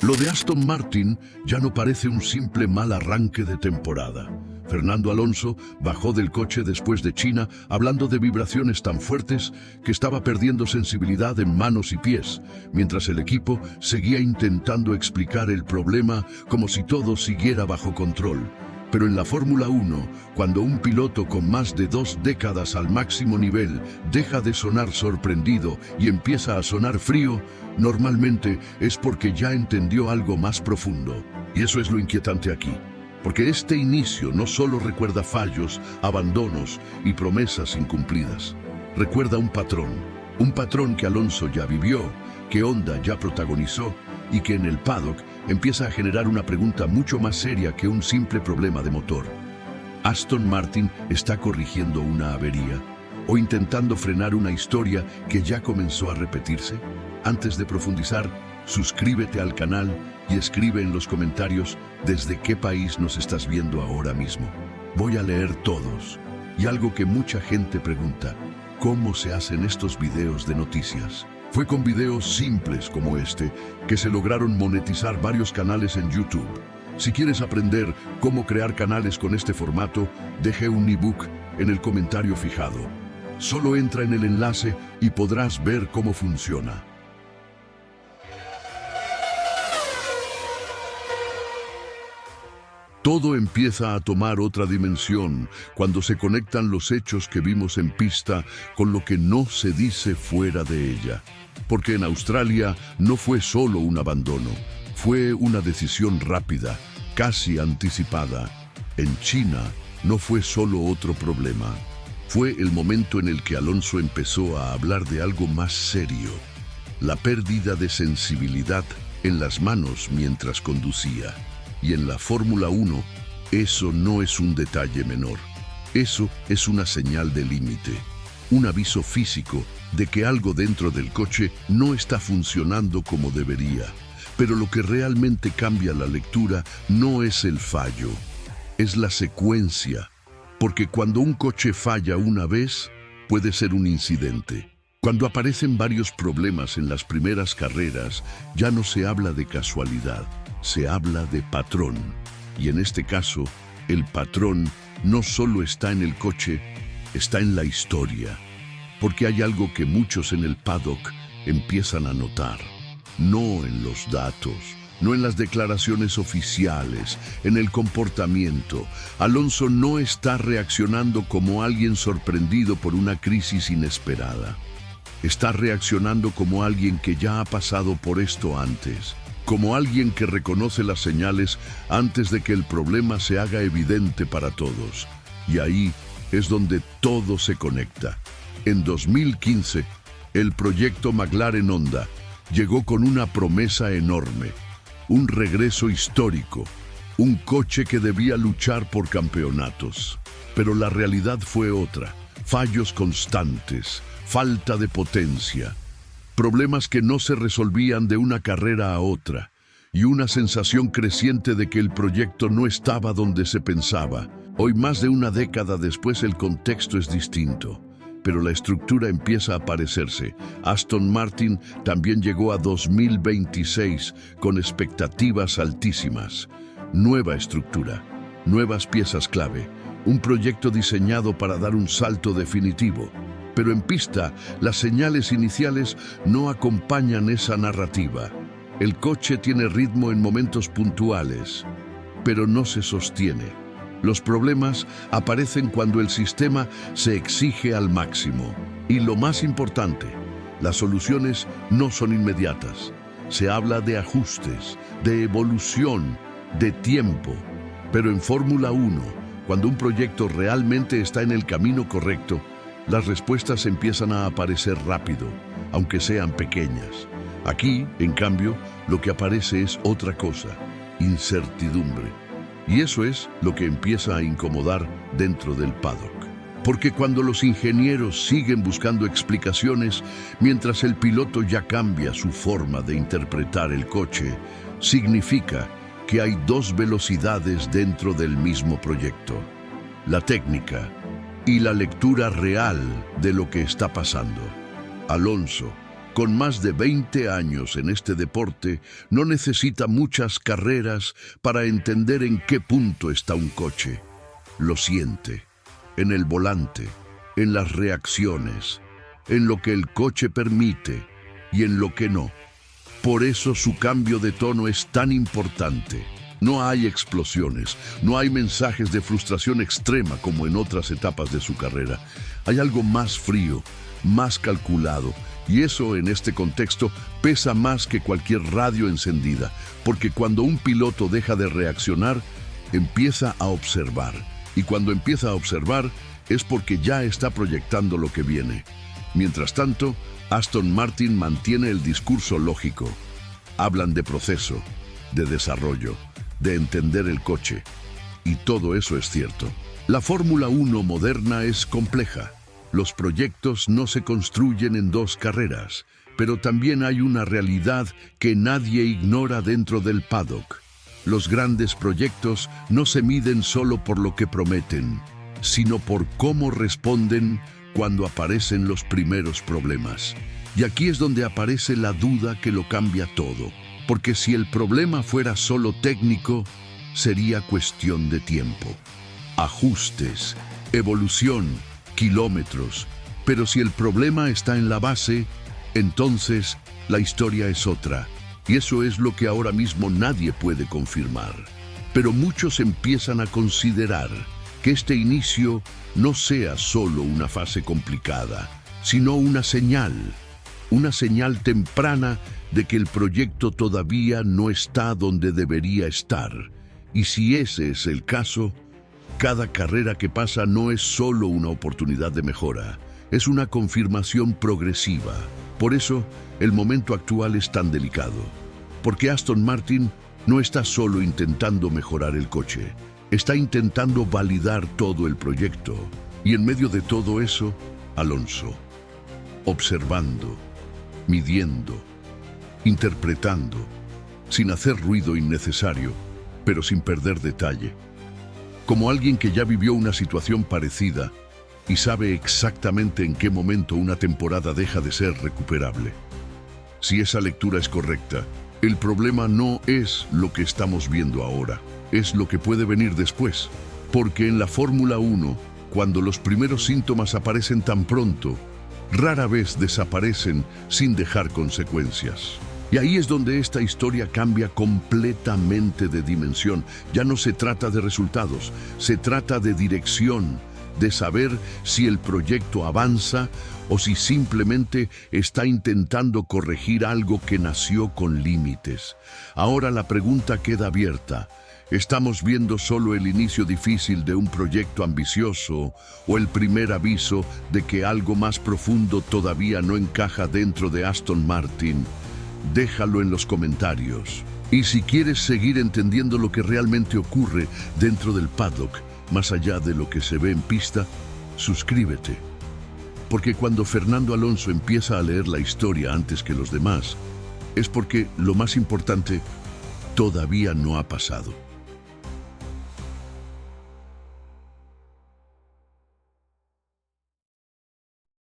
Lo de Aston Martin ya no parece un simple mal arranque de temporada. Fernando Alonso bajó del coche después de China hablando de vibraciones tan fuertes que estaba perdiendo sensibilidad en manos y pies, mientras el equipo seguía intentando explicar el problema como si todo siguiera bajo control. Pero en la Fórmula 1, cuando un piloto con más de 2 décadas al máximo nivel deja de sonar sorprendido y empieza a sonar frío, normalmente es porque ya entendió algo más profundo. Y eso es lo inquietante aquí, porque este inicio no solo recuerda fallos, abandonos y promesas incumplidas. Recuerda un patrón que Alonso ya vivió, que Honda ya protagonizó y que en el paddock empieza a generar una pregunta mucho más seria que un simple problema de motor. ¿Aston Martin está corrigiendo una avería o intentando frenar una historia que ya comenzó a repetirse? Antes de profundizar, suscríbete al canal y escribe en los comentarios desde qué país nos estás viendo ahora mismo. Voy a leer todos. Y algo que mucha gente pregunta: ¿cómo se hacen estos videos de noticias? Fue con videos simples como este que se lograron monetizar varios canales en YouTube. Si quieres aprender cómo crear canales con este formato, dejé un ebook en el comentario fijado. Solo entra en el enlace y podrás ver cómo funciona. Todo empieza a tomar otra dimensión cuando se conectan los hechos que vimos en pista con lo que no se dice fuera de ella. Porque en Australia no fue solo un abandono, fue una decisión rápida, casi anticipada. En China no fue solo otro problema, fue el momento en el que Alonso empezó a hablar de algo más serio: la pérdida de sensibilidad en las manos mientras conducía. Y en la Fórmula 1, eso no es un detalle menor. Eso es una señal de límite, un aviso físico de que algo dentro del coche no está funcionando como debería. Pero lo que realmente cambia la lectura no es el fallo, es la secuencia. Porque cuando un coche falla una vez, puede ser un incidente. Cuando aparecen varios problemas en las primeras carreras, ya no se habla de casualidad, se habla de patrón. Y en este caso, el patrón no solo está en el coche, está en la historia. Porque hay algo que muchos en el paddock empiezan a notar. No en los datos, no en las declaraciones oficiales, en el comportamiento. Alonso no está reaccionando como alguien sorprendido por una crisis inesperada. Está reaccionando como alguien que ya ha pasado por esto antes, como alguien que reconoce las señales antes de que el problema se haga evidente para todos. Y ahí es donde todo se conecta. En 2015, el proyecto McLaren Honda llegó con una promesa enorme, un regreso histórico, un coche que debía luchar por campeonatos. Pero la realidad fue otra: fallos constantes, falta de potencia, problemas que no se resolvían de una carrera a otra, y una sensación creciente de que el proyecto no estaba donde se pensaba. Hoy, más de una década después, el contexto es distinto, pero la estructura empieza a parecerse. Aston Martin también llegó a 2026 con expectativas altísimas. Nueva estructura, nuevas piezas clave, un proyecto diseñado para dar un salto definitivo. Pero en pista, las señales iniciales no acompañan esa narrativa. El coche tiene ritmo en momentos puntuales, pero no se sostiene. Los problemas aparecen cuando el sistema se exige al máximo. Y lo más importante, las soluciones no son inmediatas. Se habla de ajustes, de evolución, de tiempo. Pero en Fórmula 1, cuando un proyecto realmente está en el camino correcto, las respuestas empiezan a aparecer rápido, aunque sean pequeñas. Aquí, en cambio, lo que aparece es otra cosa: incertidumbre. Y eso es lo que empieza a incomodar dentro del paddock. Porque cuando los ingenieros siguen buscando explicaciones, mientras el piloto ya cambia su forma de interpretar el coche, significa que hay dos velocidades dentro del mismo proyecto: la técnica y la lectura real de lo que está pasando. Alonso, con más de 20 años en este deporte, no necesita muchas carreras para entender en qué punto está un coche. Lo siente, en el volante, en las reacciones, en lo que el coche permite y en lo que no. Por eso su cambio de tono es tan importante. No hay explosiones, no hay mensajes de frustración extrema como en otras etapas de su carrera. Hay algo más frío, más calculado, y eso en este contexto pesa más que cualquier radio encendida, porque cuando un piloto deja de reaccionar, empieza a observar, y cuando empieza a observar es porque ya está proyectando lo que viene. Mientras tanto, Aston Martin mantiene el discurso lógico. Hablan de proceso, de desarrollo, de entender el coche. Y todo eso es cierto. La Fórmula 1 moderna es compleja. Los proyectos no se construyen en 2 carreras, pero también hay una realidad que nadie ignora dentro del paddock. Los grandes proyectos no se miden solo por lo que prometen, sino por cómo responden cuando aparecen los primeros problemas. Y aquí es donde aparece la duda que lo cambia todo. Porque si el problema fuera solo técnico, sería cuestión de tiempo. Ajustes, evolución, kilómetros. Pero si el problema está en la base, entonces la historia es otra. Y eso es lo que ahora mismo nadie puede confirmar. Pero muchos empiezan a considerar que este inicio no sea solo una fase complicada, sino una señal temprana de que el proyecto todavía no está donde debería estar. Y si ese es el caso, cada carrera que pasa no es solo una oportunidad de mejora, es una confirmación progresiva. Por eso, el momento actual es tan delicado, porque Aston Martin no está solo intentando mejorar el coche, está intentando validar todo el proyecto. Y en medio de todo eso, Alonso, observando, midiendo, interpretando, sin hacer ruido innecesario, pero sin perder detalle. Como alguien que ya vivió una situación parecida y sabe exactamente en qué momento una temporada deja de ser recuperable. Si esa lectura es correcta, el problema no es lo que estamos viendo ahora, es lo que puede venir después. Porque en la Fórmula 1, cuando los primeros síntomas aparecen tan pronto, rara vez desaparecen sin dejar consecuencias. Y ahí es donde esta historia cambia completamente de dimensión. Ya no se trata de resultados, se trata de dirección, de saber si el proyecto avanza o si simplemente está intentando corregir algo que nació con límites. Ahora la pregunta queda abierta. ¿Estamos viendo solo el inicio difícil de un proyecto ambicioso o el primer aviso de que algo más profundo todavía no encaja dentro de Aston Martin? Déjalo en los comentarios. Y si quieres seguir entendiendo lo que realmente ocurre dentro del paddock, más allá de lo que se ve en pista, suscríbete. Porque cuando Fernando Alonso empieza a leer la historia antes que los demás, es porque lo más importante todavía no ha pasado.